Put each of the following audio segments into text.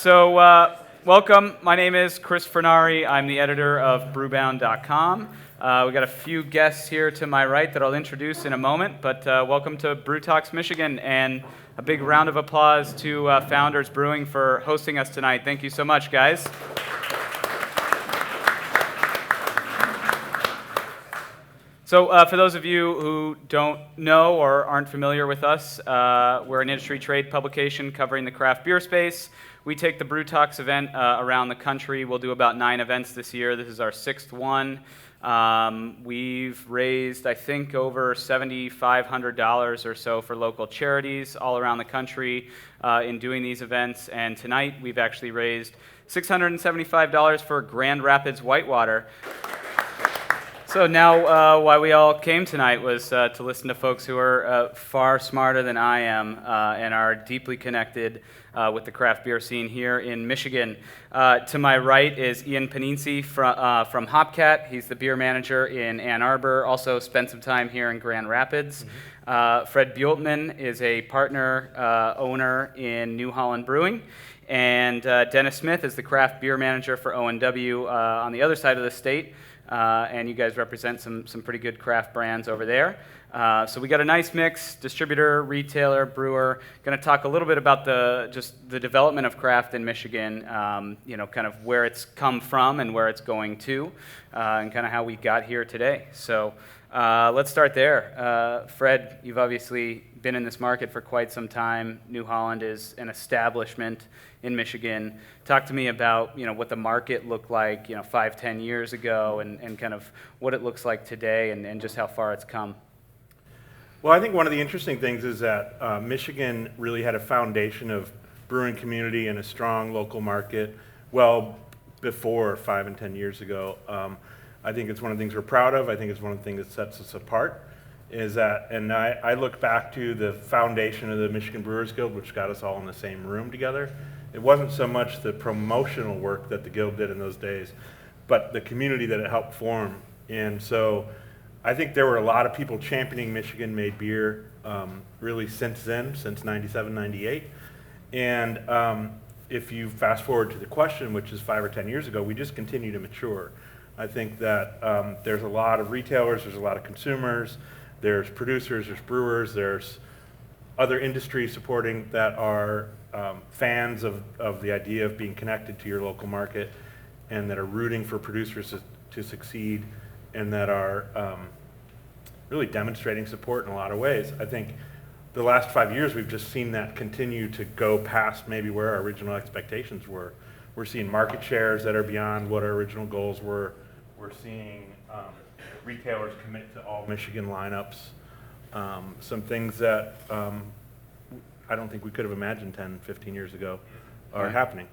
Welcome. My name is Chris Fernari. I'm the editor of Brewbound.com. We got a few guests here to my right that I'll introduce in a moment, but welcome to Brew Talks Michigan, and a big round of applause to Founders Brewing for hosting us tonight. Thank you so much, guys. So for those of you who don't know or aren't familiar with us, we're an industry trade publication covering the craft beer space. We take the Brew Talks event around the country. We'll do about 9 events this year. This is our 6th one. We've raised, I think, over $7,500 or so for local charities all around the country in doing these events. And tonight we've actually raised $675 for Grand Rapids Whitewater. So now why we all came tonight was to listen to folks who are far smarter than I am and are deeply connected with the craft beer scene here in Michigan. To my right is Ian Pennisi from HopCat. He's the beer manager in Ann Arbor, also spent some time here in Grand Rapids. Fred Bueltmann is a partner owner in New Holland Brewing. And Dennis Smith is the craft beer manager for O&W on the other side of the state. And you guys represent some pretty good craft brands over there. So we got a nice mix: distributor, retailer, brewer. Going to talk a little bit about just the development of craft in Michigan. Kind of where it's come from and where it's going to, and kind of how we got here today. So let's start there. Fred, you've obviously been in this market for quite some time. New Holland is an establishment in Michigan. Talk to me about what the market looked like 5-10 years ago, and kind of what it looks like today, and just how far it's come. Well, I think one of the interesting things is that Michigan really had a foundation of brewing community and a strong local market well before 5 and 10 years ago. I think it's one of the things we're proud of. I think it's one of the things that sets us apart. I look back to the foundation of the Michigan Brewers Guild, which got us all in the same room together. It wasn't so much the promotional work that the Guild did in those days, but the community that it helped form. And so I think there were a lot of people championing Michigan-made beer really since then, since 97, 98. And if you fast forward to the question, which is 5 or 10 years ago, we just continue to mature. I think that there's a lot of retailers, there's a lot of consumers, there's producers, there's brewers, there's other industries supporting that are fans of the idea of being connected to your local market, and that are rooting for producers to succeed, and that are really demonstrating support in a lot of ways. I think the last 5 years we've just seen that continue to go past maybe where our original expectations were. We're seeing market shares that are beyond what our original goals were. We're seeing retailers commit to all Michigan lineups. Some things that I don't think we could have imagined 10, 15 years ago are happening.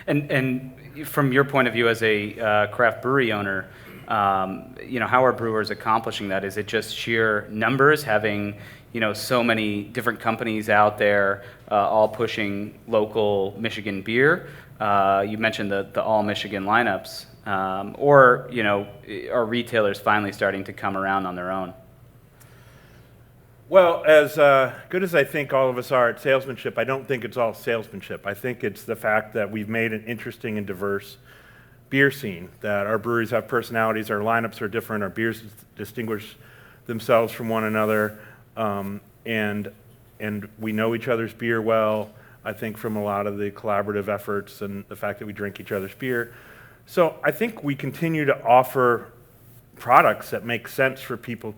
And from your point of view as a craft brewery owner, how are brewers accomplishing that? Is it just sheer numbers, having so many different companies out there all pushing local Michigan beer? You mentioned the all Michigan lineups, or are retailers finally starting to come around on their own? Well, as good as I think all of us are at salesmanship, I don't think it's all salesmanship. I think it's the fact that we've made an interesting and diverse beer scene, that our breweries have personalities, our lineups are different, our beers distinguish themselves from one another, and we know each other's beer well, I think, from a lot of the collaborative efforts and the fact that we drink each other's beer. So I think we continue to offer products that make sense for people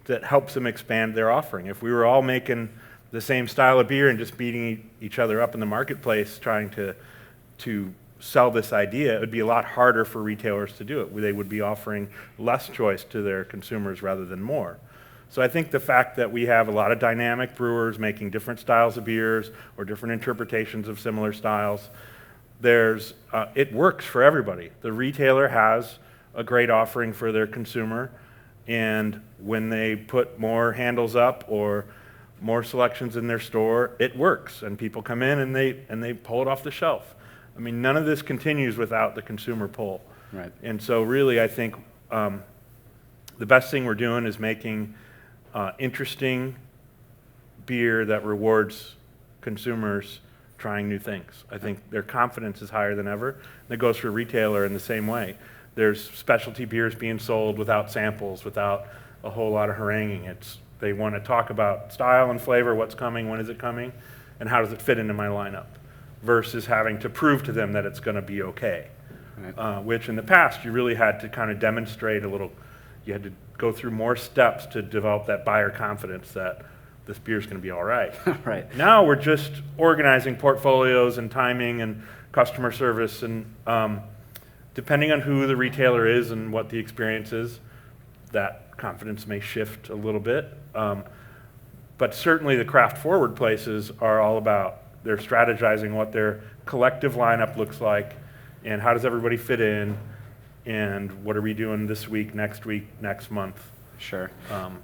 that helps them expand their offering. If we were all making the same style of beer and just beating each other up in the marketplace trying to sell this idea, it would be a lot harder for retailers to do it. They would be offering less choice to their consumers rather than more. So I think the fact that we have a lot of dynamic brewers making different styles of beers or different interpretations of similar styles, it works for everybody. The retailer has a great offering for their consumer, and when they put more handles up or more selections in their store, it works, and people come in and they pull it off the shelf. I mean, none of this continues without the consumer pull. Right. And so really I think the best thing we're doing is making interesting beer that rewards consumers trying new things. I think their confidence is higher than ever. That goes for a retailer in the same way. There's specialty beers being sold without samples, without a whole lot of haranguing. They want to talk about style and flavor, what's coming, when is it coming, and how does it fit into my lineup, versus having to prove to them that it's going to be okay. Right. Which in the past, you really had to kind of demonstrate a little, you had to go through more steps to develop that buyer confidence that this beer's going to be all right. Right. Now we're just organizing portfolios and timing and customer service, and depending on who the retailer is and what the experience is, that confidence may shift a little bit. But certainly the craft forward places are all about, they're strategizing what their collective lineup looks like and how does everybody fit in and what are we doing this week, next month. Sure.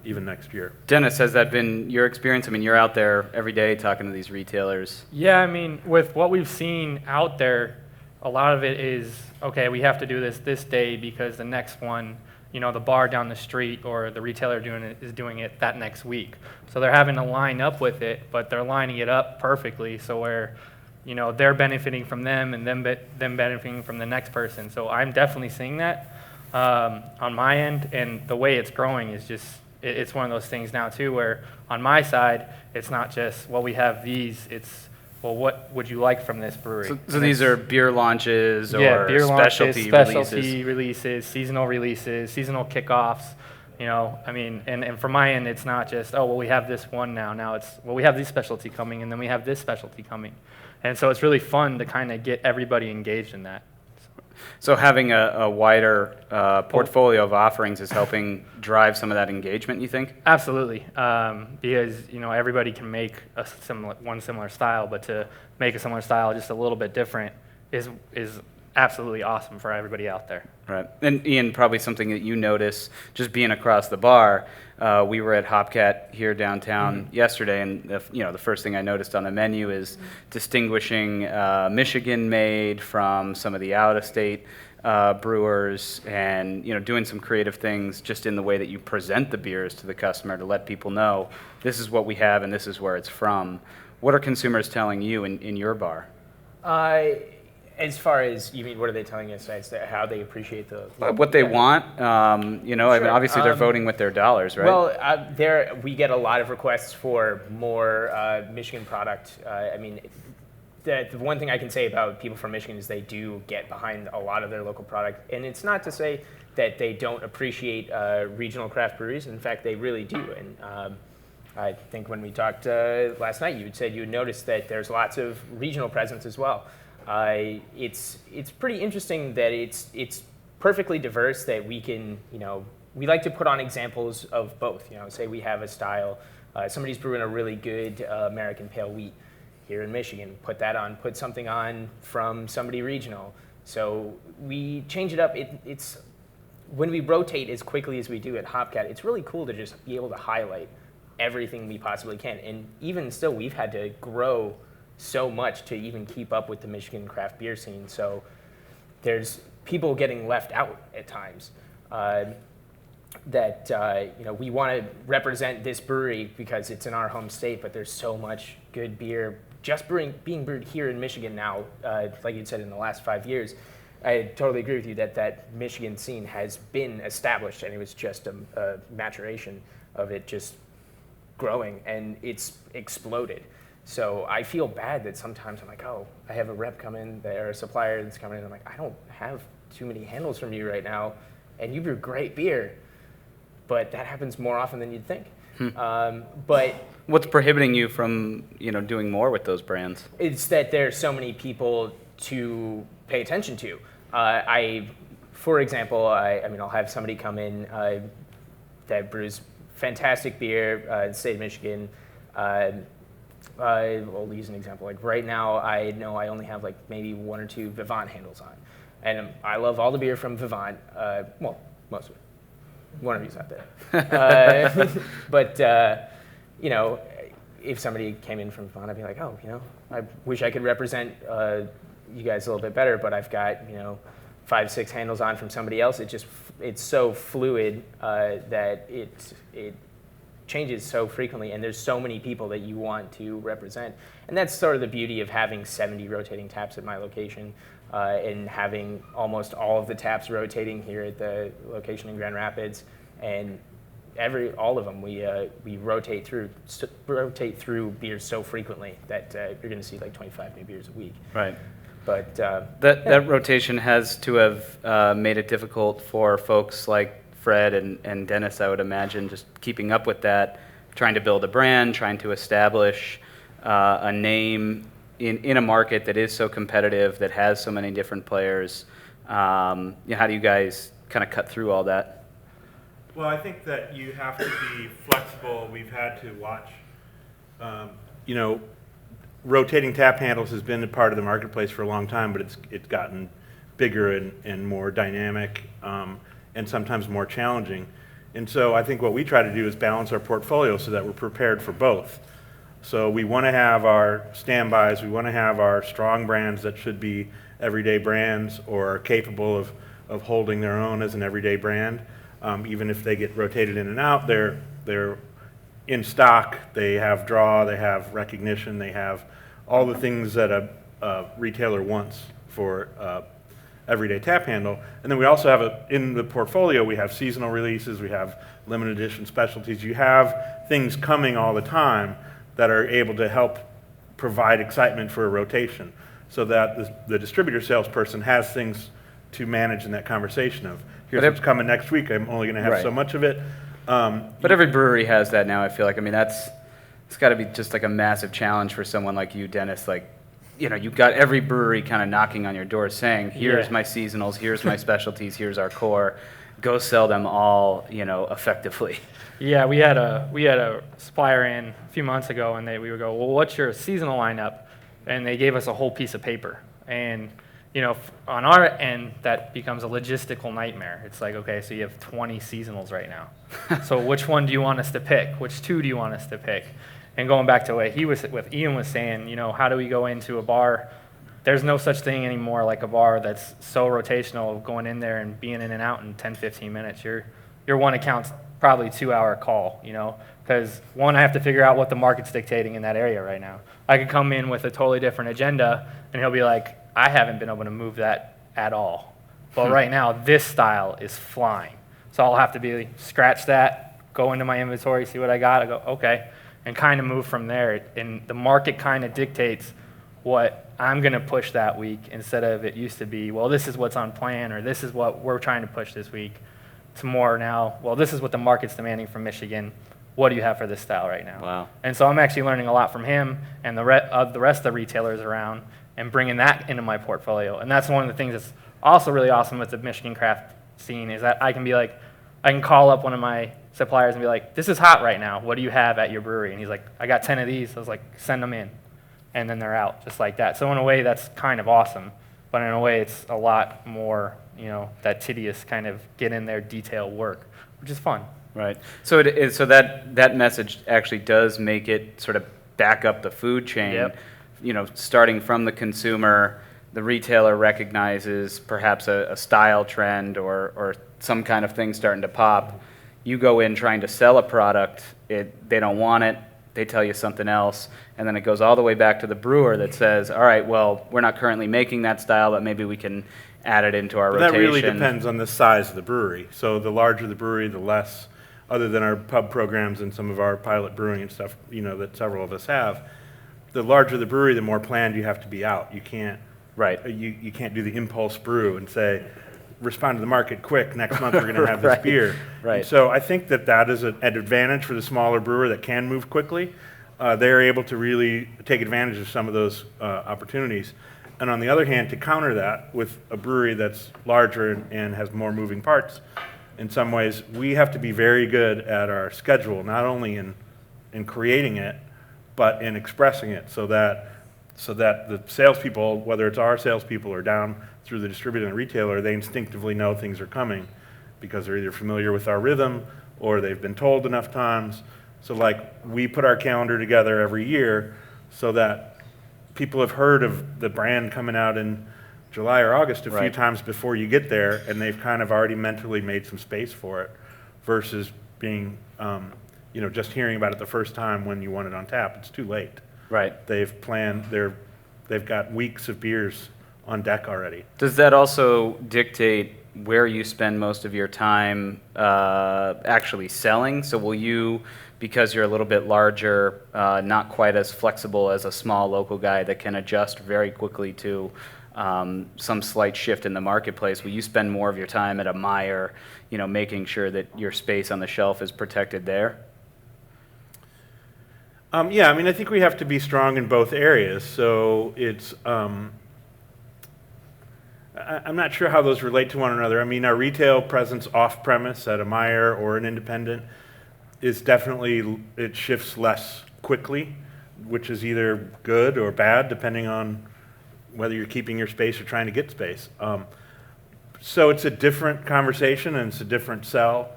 Even next year. Dennis, has that been your experience? I mean, you're out there every day talking to these retailers. Yeah, I mean, with what we've seen out there, a lot of it is, okay, we have to do this day because the next one, the bar down the street or the retailer is doing it that next week. So they're having to line up with it, but they're lining it up perfectly so where, they're benefiting from them and them benefiting from the next person. So I'm definitely seeing that on my end, and the way it's growing is just, it's one of those things now too where on my side, it's not just, well, we have these, it's, well, what would you like from this brewery? So these are beer launches or beer specialty launches, releases. seasonal releases, seasonal kickoffs. And from my end, it's not just, oh, well, we have this one now. Now it's, well, we have this specialty coming, and then we have this specialty coming. And so it's really fun to kind of get everybody engaged in that. So having a wider portfolio of offerings is helping drive some of that engagement, you think? Absolutely, because everybody can make one similar style, but to make a similar style just a little bit different is absolutely awesome for everybody out there. Right, and Ian, probably something that you notice just being across the bar. We were at HopCat here downtown yesterday, and the first thing I noticed on the menu is distinguishing Michigan-made from some of the out-of-state brewers, and doing some creative things just in the way that you present the beers to the customer to let people know this is what we have and this is where it's from. What are consumers telling you in your bar? As far as, you mean, what are they telling us as to how they appreciate the... What they want, I mean, obviously they're voting with their dollars, right? Well, we get a lot of requests for more Michigan product. I mean, the one thing I can say about people from Michigan is they do get behind a lot of their local product. And it's not to say that they don't appreciate regional craft breweries. In fact, they really do. And I think when we talked last night, you had said you had noticed that there's lots of regional presence as well. It's pretty interesting that it's perfectly diverse, that we can, we like to put on examples of both. Say we have a style, somebody's brewing a really good American pale wheat here in Michigan, put something on from somebody regional. So we change it up. It's when we rotate as quickly as we do at HopCat, it's really cool to just be able to highlight everything we possibly can. And even still, we've had to grow so much to even keep up with the Michigan craft beer scene. So there's people getting left out at times that we want to represent this brewery because it's in our home state, but there's so much good beer just being brewed here in Michigan now, like you said, in the last 5 years. I totally agree with you that Michigan scene has been established, and it was just a maturation of it just growing, and it's exploded. So I feel bad that sometimes I'm like, oh, I have a rep come in there, a supplier that's coming in, I'm like, I don't have too many handles from you right now, and you brew great beer. But that happens more often than you'd think. But what's prohibiting you from doing more with those brands? It's that there's so many people to pay attention to. For example, I'll have somebody come in that brews fantastic beer in the state of Michigan. I'll use an example. Like right now, I know I only have like maybe 1 or 2 Vivant handles on. And I love all the beer from Vivant. Well, most of it. One of you's out there. But if somebody came in from Vivant, I'd be like, oh, I wish I could represent you guys a little bit better, but I've got, 5, 6 handles on from somebody else. It's so fluid that changes so frequently, and there's so many people that you want to represent. And that's sort of the beauty of having 70 rotating taps at my location, and having almost all of the taps rotating here at the location in Grand Rapids. And all of them, we rotate through beers so frequently that you're going to see like 25 new beers a week. Right. But That rotation has to have made it difficult for folks like Fred and Dennis, I would imagine, just keeping up with that, trying to build a brand, trying to establish a name in a market that is so competitive, that has so many different players. How do you guys kind of cut through all that? Well, I think that you have to be flexible. We've had to watch, rotating tap handles has been a part of the marketplace for a long time, but it's gotten bigger and more dynamic, and sometimes more challenging. And so I think what we try to do is balance our portfolio so that we're prepared for both. So we want to have our standbys, we want to have our strong brands that should be everyday brands or are capable of holding their own as an everyday brand. Even if they get rotated in and out, they're in stock, they have draw, they have recognition, they have all the things that a retailer wants for everyday tap handle. And then we also have in the portfolio, we have seasonal releases, we have limited edition specialties. You have things coming all the time that are able to help provide excitement for a rotation, so that the distributor salesperson has things to manage in that conversation of, here's what's coming next week, I'm only going to have so much of it. But every brewery has that now, I feel like. I mean, it's got to be just like a massive challenge for someone like you, Dennis. Like, you've got every brewery kind of knocking on your door saying, here's my seasonals, here's my specialties, here's our core. Go sell them all, effectively. Yeah, we had a supplier in a few months ago, and we would go, well, what's your seasonal lineup? And they gave us a whole piece of paper. And on our end, that becomes a logistical nightmare. It's like, okay, so you have 20 seasonals right now. So which one do you want us to pick? Which two do you want us to pick? And going back to what Ian was saying, how do we go into a bar? There's no such thing anymore like a bar that's so rotational, going in there and being in and out in 10, 15 minutes. Your one account's probably 2-hour call, because one, I have to figure out what the market's dictating in that area right now. I could come in with a totally different agenda, and he'll be like, I haven't been able to move that at all. But right now, this style is flying. So I'll have to be scratch that, go into my inventory, see what I got. I go, okay, and kind of move from there. And the market kind of dictates what I'm going to push that week, instead of it used to be, well, this is what's on plan, or this is what we're trying to push this week. To more now, well, this is what the market's demanding from Michigan. What do you have for this style right now? Wow. And so I'm actually learning a lot from him and the rest of the retailers around, and bringing that into my portfolio. And that's one of the things that's also really awesome with the Michigan craft scene, is that I can call up one of my suppliers and be like, this is hot right now. What do you have at your brewery? And he's like, I got 10 of these. I was like, send them in. And then they're out, just like that. So in a way, that's kind of awesome. But in a way, it's a lot more, that tedious kind of get in there detail work, which is fun. Right. So it is, so that message actually does make it sort of back up the food chain. Yep. Starting from the consumer, the retailer recognizes perhaps a style trend or some kind of thing starting to pop. You go in trying to sell a product, they don't want it, they tell you something else, and then it goes all the way back to the brewer that says, all right, well, we're not currently making that style, but maybe we can add it into our rotation. That really depends on the size of the brewery. So the larger the brewery, the less, other than our pub programs and some of our pilot brewing and stuff, that several of us have, the larger the brewery, the more planned you have to be out. You can't, right. You can't do the impulse brew and say, respond to the market quick, next month we're going to have this beer. Right. And so I think that is an advantage for the smaller brewer that can move quickly. They're able to really take advantage of some of those opportunities. And on the other hand, to counter that with a brewery that's larger and has more moving parts, in some ways, we have to be very good at our schedule, not only in creating it, but in expressing it, so that the salespeople, whether it's our salespeople or down through the distributor and retailer, they instinctively know things are coming because they're either familiar with our rhythm or they've been told enough times. So we put our calendar together every year so that people have heard of the brand coming out in July or August a few times before you get there, and they've kind of already mentally made some space for it, versus being just hearing about it the first time when you want it on tap, it's too late. Right. They've got weeks of beers on deck already. Does that also dictate where you spend most of your time actually selling? So will you, because you're a little bit larger, not quite as flexible as a small local guy that can adjust very quickly to some slight shift in the marketplace, will you spend more of your time at a Meyer, making sure that your space on the shelf is protected there? Yeah, I think we have to be strong in both areas. So it's, I'm not sure how those relate to one another. Our retail presence off-premise at a Meyer or an independent is definitely, it shifts less quickly, which is either good or bad, depending on whether you're keeping your space or trying to get space. So it's a different conversation and it's a different sell,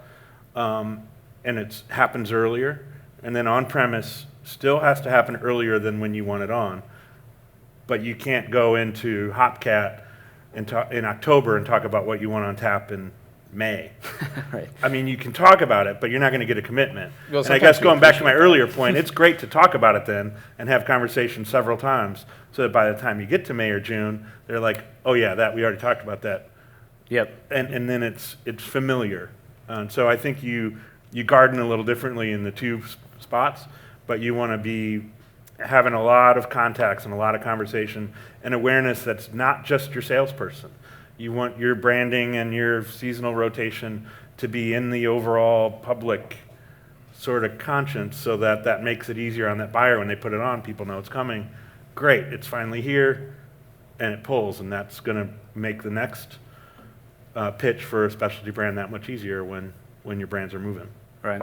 and it happens earlier. And then on-premise still has to happen earlier than when you want it on. But you can't go into HopCat in October and talk about what you want on tap in May. Right. You can talk about it, but you're not going to get a commitment. Well, and I guess going back to my earlier point, it's great to talk about it then and have conversations several times so that by the time you get to May or June, they're like, oh yeah, that we already talked about that. Yep. And then it's familiar. And so I think you garden a little differently in the two spots, but you want to be having a lot of contacts and a lot of conversation and awareness that's not just your salesperson. You want your branding and your seasonal rotation to be in the overall public sort of conscience so that makes it easier on that buyer when they put it on. People know it's coming. Great, it's finally here, and it pulls, and that's going to make the next pitch for a specialty brand that much easier when your brands are moving. Right.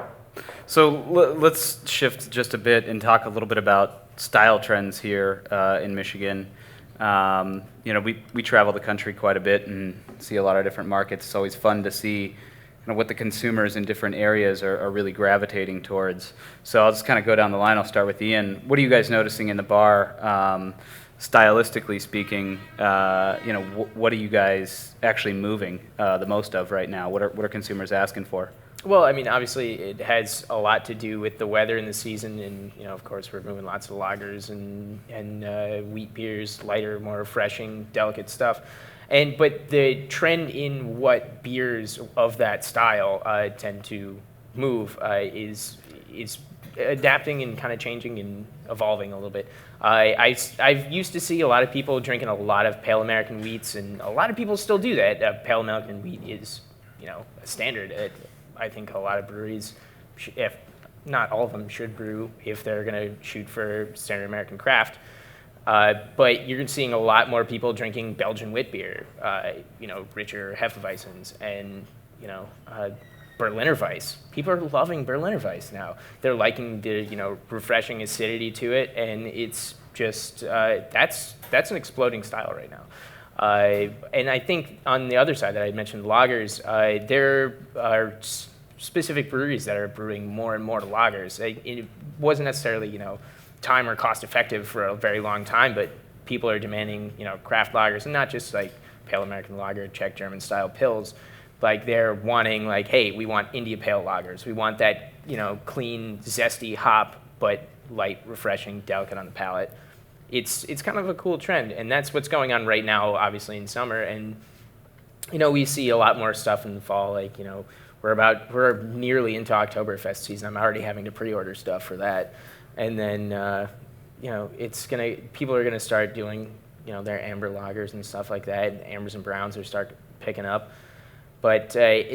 So let's shift just a bit and talk a little bit about style trends here in Michigan. We travel the country quite a bit and see a lot of different markets. It's always fun to see what the consumers in different areas are really gravitating towards. So I'll just kind of go down the line. I'll start with Ian. What are you guys noticing in the bar, stylistically speaking? What are you guys actually moving the most of right now? What are consumers asking for? Well, obviously it has a lot to do with the weather and the season, and of course we're moving lots of lagers and wheat beers, lighter, more refreshing, delicate stuff. But the trend in what beers of that style tend to move is adapting and kind of changing and evolving a little bit. I've used to see a lot of people drinking a lot of pale American wheats, and a lot of people still do that. Pale American wheat is a standard. I think a lot of breweries, if not all of them, should brew if they're going to shoot for standard American craft. But you're seeing a lot more people drinking Belgian wit beer, richer Hefeweizens, and Berliner Weiss. People are loving Berliner Weiss now. They're liking the refreshing acidity to it, and it's just that's an exploding style right now. And I think on the other side that I mentioned, lagers, there are specific breweries that are brewing more and more lagers. It wasn't necessarily, time or cost effective for a very long time, but people are demanding, craft lagers, and not just like pale American lager, Czech, German style pills. Like they're wanting hey, we want India pale lagers. We want that, clean, zesty hop, but light, refreshing, delicate on the palate. It's kind of a cool trend, and that's what's going on right now, obviously in summer. And we see a lot more stuff in the fall. We're nearly into Oktoberfest season. I'm already having to pre-order stuff for that, and then people are gonna start doing their amber lagers and stuff like that. And ambers and browns are start picking up, but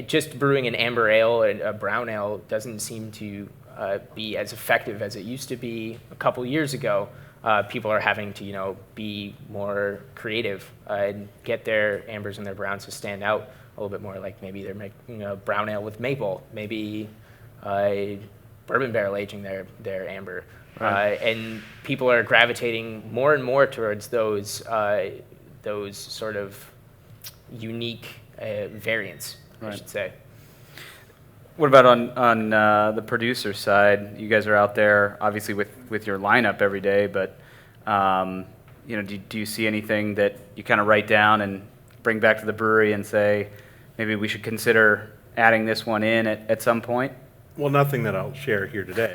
just brewing an amber ale and a brown ale doesn't seem to be as effective as it used to be a couple years ago. People are having to, be more creative and get their ambers and their browns to stand out a little bit more. Like maybe they're making a brown ale with maple, maybe bourbon barrel aging their amber. Right. And people are gravitating more and more towards those sort of unique variants, right. I should say. What about on the producer side? You guys are out there, obviously, with your lineup every day, but do you see anything that you kind of write down and bring back to the brewery and say, maybe we should consider adding this one in at some point? Well, nothing that I'll share here today.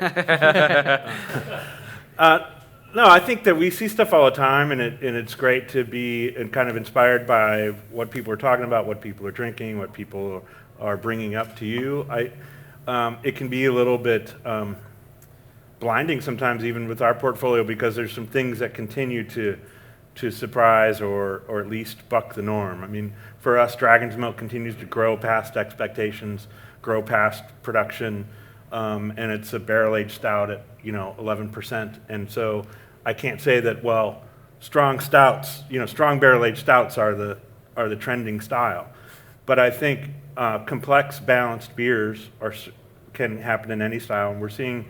No, I think that we see stuff all the time, and it's great to be kind of inspired by what people are talking about, what people are drinking, what people are bringing up to you. It can be a little bit blinding sometimes, even with our portfolio, because there's some things that continue to surprise or at least buck the norm. I mean, for us, Dragon's Milk continues to grow past expectations, grow past production, and it's a barrel-aged stout at 11%. And so I can't say that, well, strong stouts, strong barrel-aged stouts are the trending style. But I think complex, balanced beers can happen in any style, and we're seeing,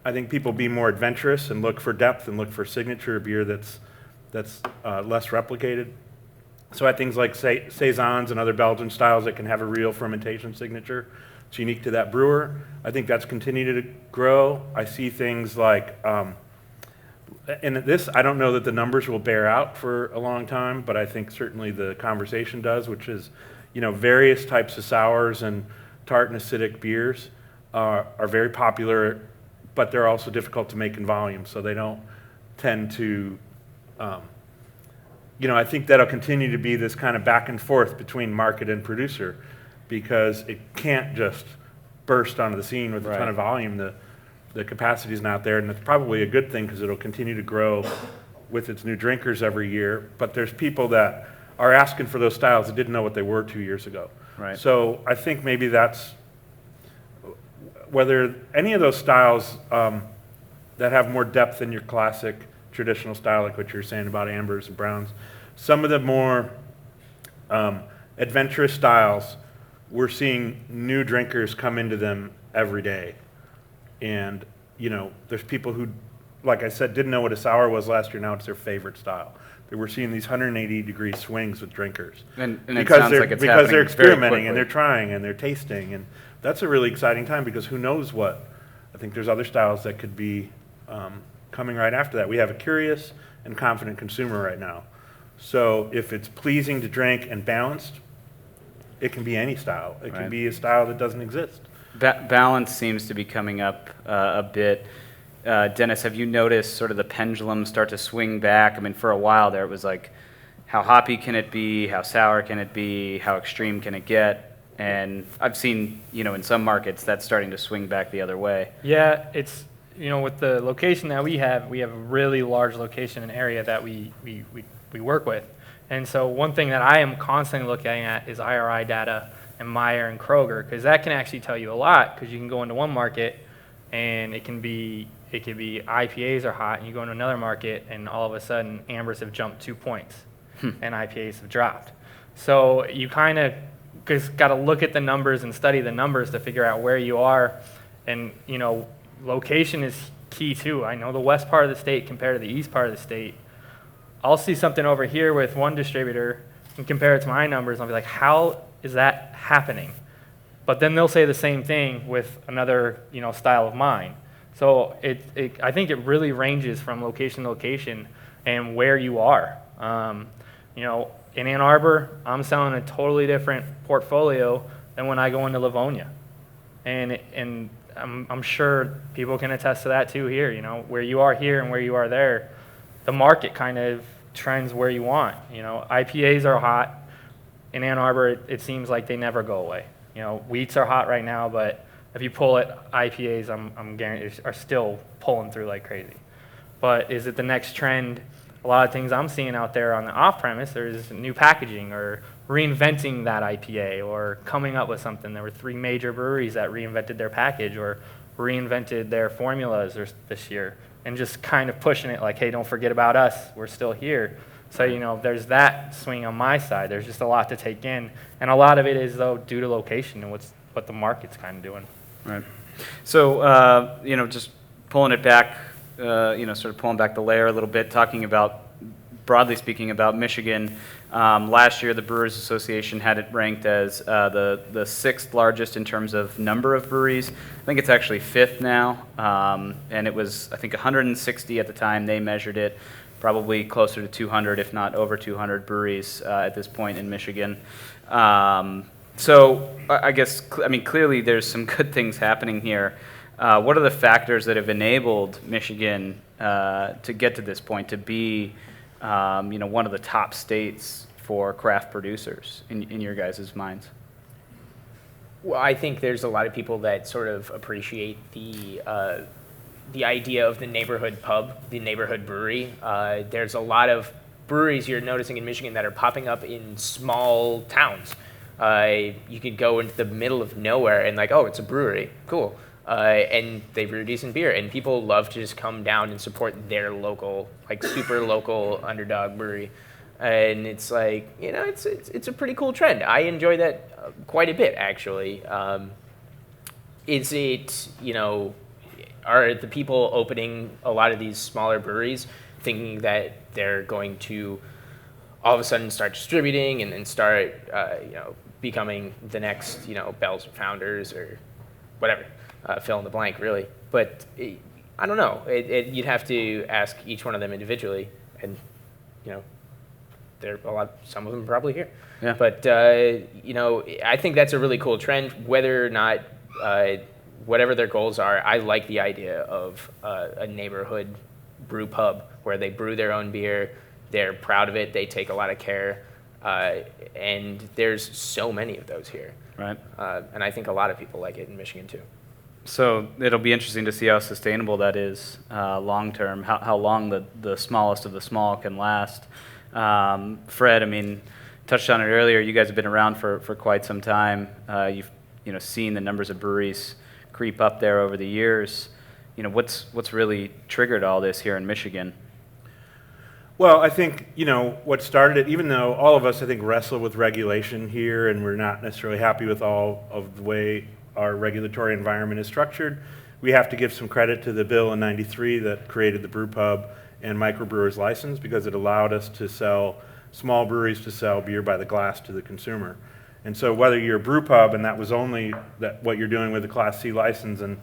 I think, people be more adventurous and look for depth and look for signature beer that's less replicated. So I have things like saisons and other Belgian styles that can have a real fermentation signature. It's unique to that brewer. I think that's continued to grow. I see things like, and this, I don't know that the numbers will bear out for a long time, but I think certainly the conversation does, which is, various types of sours and tart and acidic beers are very popular, but they're also difficult to make in volume, so they don't tend to, I think that'll continue to be this kind of back and forth between market and producer, because it can't just burst onto the scene with a ton of volume. The capacity is not there, and it's probably a good thing because it'll continue to grow with its new drinkers every year. But there's people that are asking for those styles that didn't know what they were 2 years ago. Right. So I think maybe that's whether any of those styles that have more depth than your classic traditional style, like what you're saying about ambers and browns, some of the more adventurous styles, we're seeing new drinkers come into them every day. And, there's people who, like I said, didn't know what a sour was last year. Now it's their favorite style. We're seeing these 180-degree swings with drinkers. And it sounds like it's because they're happening very experimenting quickly. and they're trying and they're tasting. And that's a really exciting time, because who knows what. I think there's other styles that could be coming right after that. We have a curious and confident consumer right now. So if it's pleasing to drink and balanced, it can be any style. It can be a style that doesn't exist. Balance seems to be coming up a bit. Dennis, have you noticed sort of the pendulum start to swing back? I mean, for a while there, it was like, how hoppy can it be? How sour can it be? How extreme can it get? And I've seen, in some markets, that's starting to swing back the other way. Yeah, it's, with the location that we have a really large location and area that we work with. And so one thing that I am constantly looking at is IRI data and Meyer and Kroger, because that can actually tell you a lot, because you can go into one market and it can be IPAs are hot, and you go into another market and all of a sudden ambers have jumped 2 points and IPAs have dropped. So you kind of just got to look at the numbers and study the numbers to figure out where you are. And, location is key too. I know the west part of the state compared to the east part of the state. I'll see something over here with one distributor and compare it to my numbers, and I'll be like, how is that happening? But then they'll say the same thing with another, style of mine. So I think it really ranges from location to location and where you are. In Ann Arbor, I'm selling a totally different portfolio than when I go into Livonia. And I'm sure people can attest to that too here, where you are here and where you are there, the market kind of trends where you want. IPAs are hot. In Ann Arbor, it seems like they never go away. Wheats are hot right now, but if you pull it, IPAs, I'm guaranteed, are still pulling through like crazy. But is it the next trend? A lot of things I'm seeing out there on the off-premise, there's new packaging or reinventing that IPA or coming up with something. There were 3 major breweries that reinvented their package or reinvented their formulas this year, and just kind of pushing it like, hey, don't forget about us. We're still here. So, there's that swing on my side. There's just a lot to take in. And a lot of it is, though, due to location and what the market's kind of doing. Right. So, just pulling it back, sort of pulling back the layer a little bit, talking about, broadly speaking, about Michigan. Last year, the Brewers Association had it ranked as the 6th largest in terms of number of breweries. I think it's actually 5th now. And it was, I think, 160 at the time they measured it. Probably closer to 200, if not over 200 breweries at this point in Michigan. So I guess, I mean, clearly there's some good things happening here. What are the factors that have enabled Michigan to get to this point, to be, one of the top states for craft producers in your guys' minds? Well, I think there's a lot of people that sort of appreciate the idea of the neighborhood pub, the neighborhood brewery. There's a lot of breweries you're noticing in Michigan that are popping up in small towns. You could go into the middle of nowhere and like, oh, it's a brewery, cool. And they brew decent beer, and people love to just come down and support their local, like super local underdog brewery. And it's like, it's a pretty cool trend. I enjoy that quite a bit, actually. Is it, are the people opening a lot of these smaller breweries thinking that they're going to all of a sudden start distributing and then start, becoming the next, Bell's or Founders or whatever, fill in the blank, really. But I don't know. You'd have to ask each one of them individually, and, some of them are probably here. Yeah. But, I think that's a really cool trend. Whether or not, whatever their goals are, I like the idea of a neighborhood brew pub where they brew their own beer. They're proud of it. They take a lot of care. And there's so many of those here. Right. And I think a lot of people like it in Michigan, too. So it'll be interesting to see how sustainable that is long term, how long the smallest of the small can last. Fred, I mean, touched on it earlier. You guys have been around for quite some time. You've seen the numbers of breweries creep up there over the years. What's really triggered all this here in Michigan? Well, I think, what started it, even though all of us, I think, wrestle with regulation here and we're not necessarily happy with all of the way our regulatory environment is structured, we have to give some credit to the bill in '93 that created the brew pub and microbrewers license, because it allowed us to sell, small breweries to sell beer by the glass to the consumer. And so whether you're a brew pub and that was only what you're doing with the Class C license and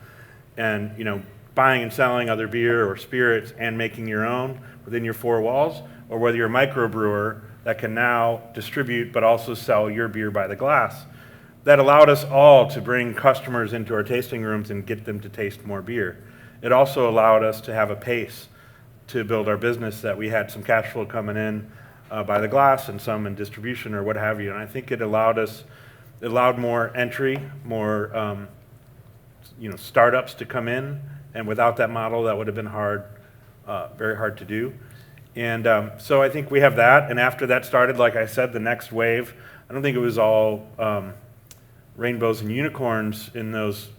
buying and selling other beer or spirits and making your own within your four walls, or whether you're a microbrewer that can now distribute but also sell your beer by the glass, that allowed us all to bring customers into our tasting rooms and get them to taste more beer. It also allowed us to have a pace to build our business, that we had some cash flow coming in by the glass and some in distribution or what have you. And I think it allowed more entry, more startups to come in. And without that model, that would have been hard, very hard to do. And so I think we have that. And after that started, like I said, the next wave, I don't think it was all rainbows and unicorns in those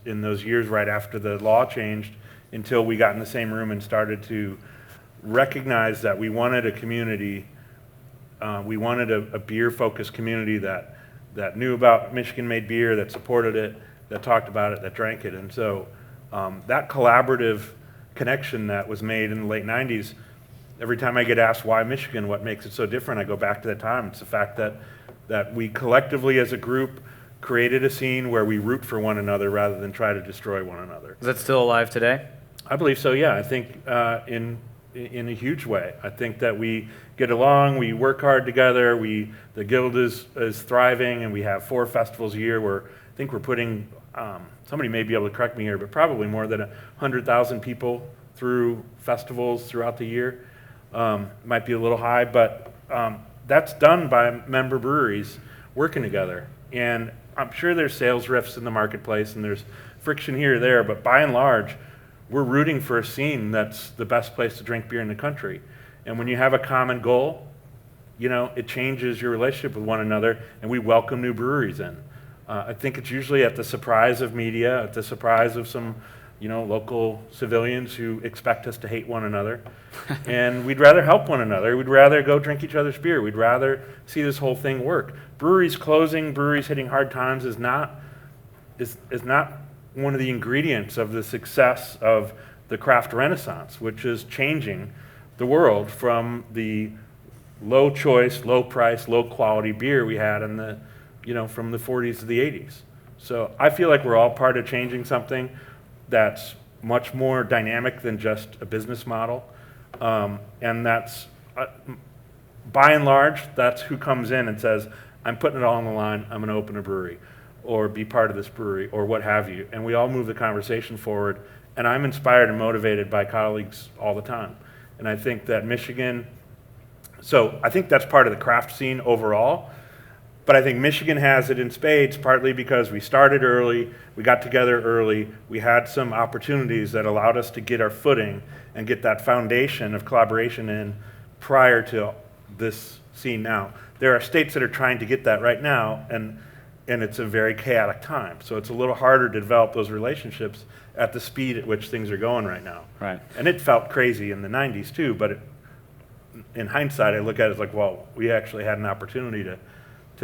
years right after the law changed, until we got in the same room and started to recognize that we wanted a community, we wanted a beer-focused community that knew about Michigan-made beer, that supported it, that talked about it, that drank it. And so that collaborative connection that was made in the late 90s, every time I get asked why Michigan, what makes it so different, I go back to that time. It's the fact that we collectively as a group created a scene where we root for one another rather than try to destroy one another. Is that still alive today? I believe so, yeah. I think in a huge way. I think that we get along, we work hard together, the guild is thriving, and we have 4 festivals a year where I think we're putting, somebody may be able to correct me here, but probably more than 100,000 people through festivals throughout the year. Might be a little high, but that's done by member breweries working together. And I'm sure there's sales rifts in the marketplace and there's friction here or there, but by and large, we're rooting for a scene that's the best place to drink beer in the country. And when you have a common goal, it changes your relationship with one another, and we welcome new breweries in. I think it's usually at the surprise of media, at the surprise of some, local civilians who expect us to hate one another. And we'd rather help one another. We'd rather go drink each other's beer. We'd rather see this whole thing work. Breweries closing, breweries hitting hard times is not one of the ingredients of the success of the craft renaissance, which is changing the world from the low choice, low price, low quality beer we had in the, from the 40s to the 80s. So I feel like we're all part of changing something that's much more dynamic than just a business model. And that's, by and large, that's who comes in and says, I'm putting it all on the line, I'm gonna open a brewery, or be part of this brewery, or what have you. And we all move the conversation forward, and I'm inspired and motivated by colleagues all the time. And I think that Michigan, so I think that's part of the craft scene overall, but I think Michigan has it in spades, partly because we started early, we got together early, we had some opportunities that allowed us to get our footing and get that foundation of collaboration in prior to this scene now. There are states that are trying to get that right now, and it's a very chaotic time. So it's a little harder to develop those relationships at the speed at which things are going right now. Right. And it felt crazy in the 90s too, but in hindsight, I look at it as like, well, we actually had an opportunity to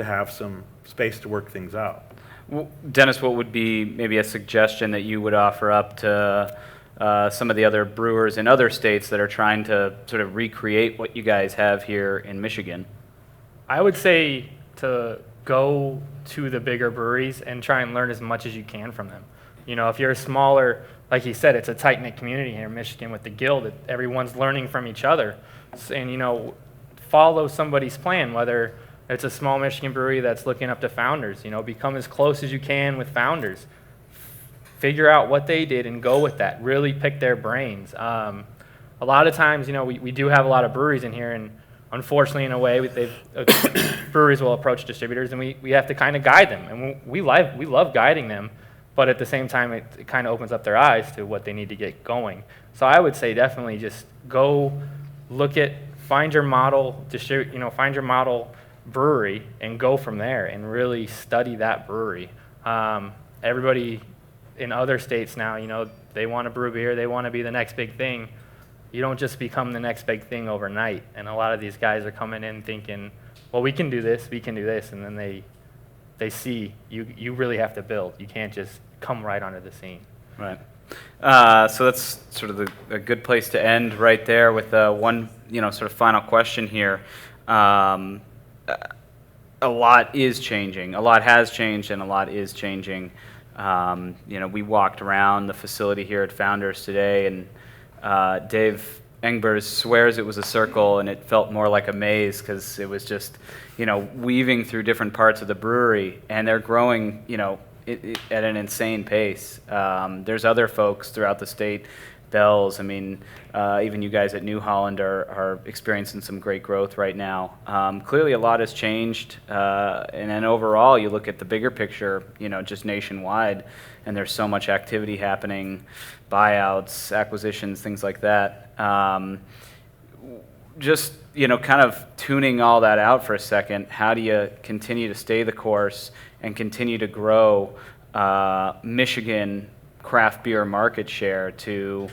have some space to work things out. Well, Dennis, what would be maybe a suggestion that you would offer up to some of the other brewers in other states that are trying to sort of recreate what you guys have here in Michigan? I would say to go to the bigger breweries and try and learn as much as you can from them. You know, if you're a smaller, like you said, it's a tight-knit community here in Michigan with the guild. Everyone's learning from each other. And, you know, follow somebody's plan, whether it's a small Michigan brewery that's looking up to founders. You know, become as close as you can with founders. Figure out what they did and go with that. Really pick their brains. A lot of times, you know, we do have a lot of breweries in here, and unfortunately, in a way, breweries will approach distributors, and we have to kind of guide them. And we love guiding them, but at the same time, it kind of opens up their eyes to what they need to get going. So I would say definitely just go find your model find your model brewery and go from there and really study that brewery. Everybody in other states now, you know, they want to brew beer, they want to be the next big thing. You don't just become the next big thing overnight. And a lot of these guys are coming in thinking, well, we can do this, and then they see you really have to build. You can't just come right onto the scene. Right. So that's sort of a good place to end right there with one, sort of final question here. A lot is changing. A lot has changed, and a lot is changing. We walked around the facility here at Founders today, and Dave Engbers swears it was a circle, and it felt more like a maze because it was just, weaving through different parts of the brewery, and they're growing, at an insane pace. There's other folks throughout the state, Bells. I mean, even you guys at New Holland are experiencing some great growth right now. Clearly, a lot has changed, and then overall, you look at the bigger picture, just nationwide, and there's so much activity happening, buyouts, acquisitions, things like that. Just kind of tuning all that out for a second. How do you continue to stay the course and continue to grow Michigan craft beer market share to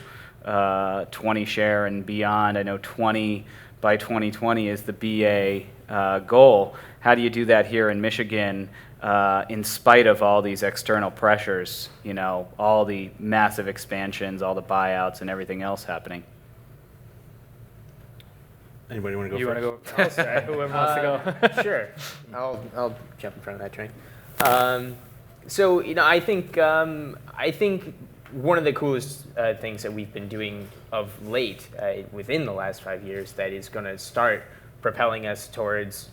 20 share and beyond? I know 20 by 2020 is the BA goal. How do you do that here in Michigan in spite of all these external pressures, all the massive expansions, all the buyouts, and everything else happening? Anybody want to go You first? want to go? I'll start. Whoever wants to go. Sure. I'll jump in front of that train. I think one of the coolest things that we've been doing of late within the last 5 years that is going to start propelling us towards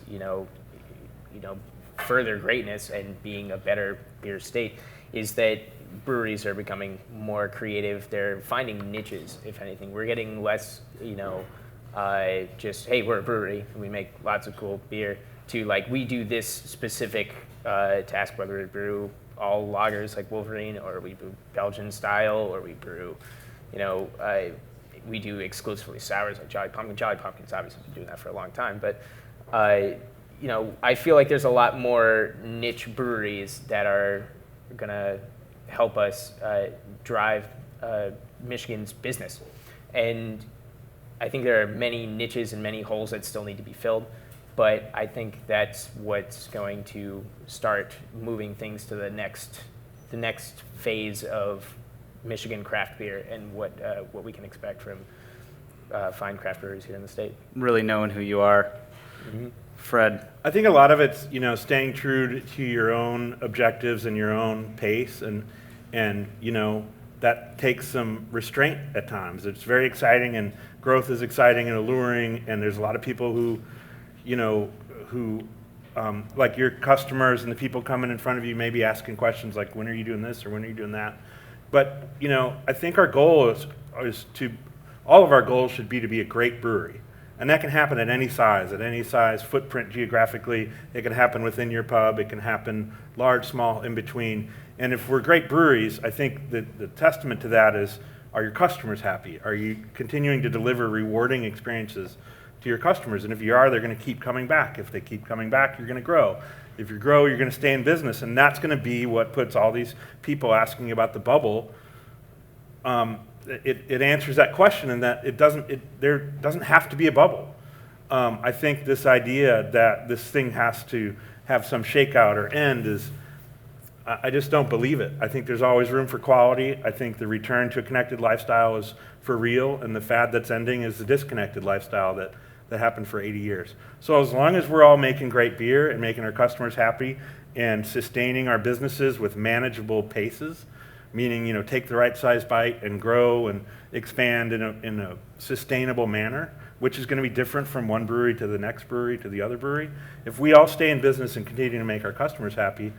further greatness and being a better beer state is that breweries are becoming more creative. They're finding niches, if anything. We're getting less, just, hey, we're a brewery and we make lots of cool beer, to like, we do this specific task, whether we brew all lagers like Wolverine, or we brew Belgian style, or we brew, we do exclusively sours like Jolly Pumpkin. Jolly Pumpkin's obviously been doing that for a long time, but I feel like there's a lot more niche breweries that are gonna help us drive Michigan's business. And I think there are many niches and many holes that still need to be filled, but I think that's what's going to start moving things to the next phase of Michigan craft beer and what we can expect from fine craft breweries here in the state. Really knowing who you are. Mm-hmm. Fred? I think a lot of it's, staying true to your own objectives and your own pace, and that takes some restraint at times. It's very exciting, and growth is exciting and alluring, and there's a lot of people who like your customers and the people coming in front of you may be asking questions like, when are you doing this or when are you doing that? But, you know, I think our goal is to, all of our goals should be to be a great brewery. And that can happen at any size, footprint geographically. It can happen within your pub. It can happen large, small, in between. And if we're great breweries, I think that the testament to that is, are your customers happy? Are you continuing to deliver rewarding experiences to your customers? And if you are, they're going to keep coming back. If they keep coming back, you're going to grow. If you grow, you're going to stay in business. And that's going to be what puts all these people asking about the bubble. It answers that question, in that there doesn't have to be a bubble. I think this idea that this thing has to have some shakeout or end is, I just don't believe it. I think there's always room for quality. I think the return to a connected lifestyle is for real, and the fad that's ending is the disconnected lifestyle that happened for 80 years. So as long as we're all making great beer and making our customers happy and sustaining our businesses with manageable paces, meaning, you know, take the right size bite and grow and expand in a sustainable manner, which is going to be different from one brewery to the next brewery to the other brewery. If we all stay in business and continue to make our customers happy,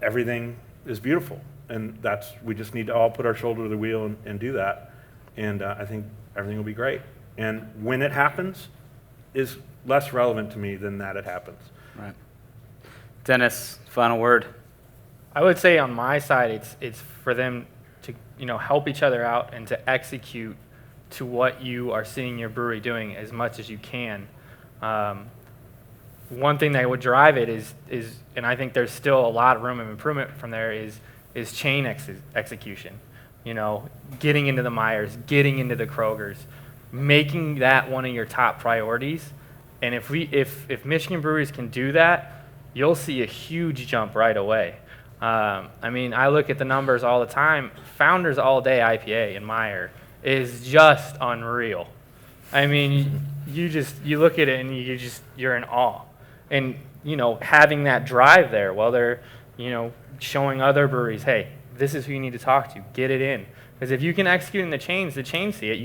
everything is beautiful. And we just need to all put our shoulder to the wheel and do that. And I think everything will be great. And when it happens is less relevant to me than that it happens. Right. Dennis, final word. I would say on my side, it's for them to, you know, help each other out and to execute to what you are seeing your brewery doing as much as you can. One thing that would drive it is, and I think there's still a lot of room of improvement from there, is chain execution. You know, getting into the Myers, getting into the Krogers, making that one of your top priorities. And if Michigan breweries can do that, you'll see a huge jump right away. I mean, I look at the numbers all the time. Founders All Day IPA in Meyer is just unreal. I mean, you look at it and you're in awe. And, you know, having that drive there while they're, you know, showing other breweries, hey, this is who you need to talk to. Get it in. Because if you can execute in the chains see it.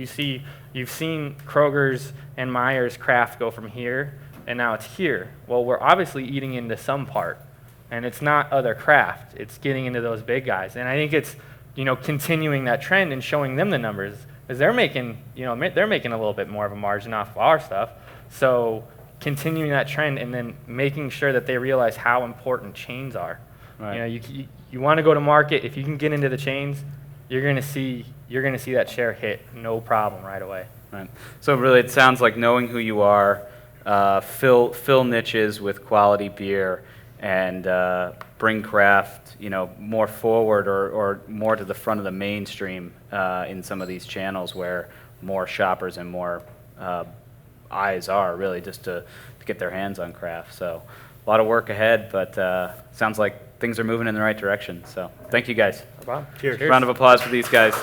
You've seen Kroger's and Myers craft go from here, and now it's here. Well, we're obviously eating into some part. And it's not other craft. It's getting into those big guys. And I think it's, you know, continuing that trend and showing them the numbers. Because they're making a little bit more of a margin off of our stuff. So continuing that trend and then making sure that they realize how important chains are. Right. You know, you want to go to market. If you can get into the chains, you're going to see that share hit no problem right away. Right. So really, it sounds like knowing who you are, fill niches with quality beer, and bring craft, you know, more forward or more to the front of the mainstream in some of these channels where more shoppers and more eyes are really just to get their hands on craft. So a lot of work ahead, but sounds like things are moving in the right direction. So thank you guys. No problem. Cheers. Round of applause for these guys.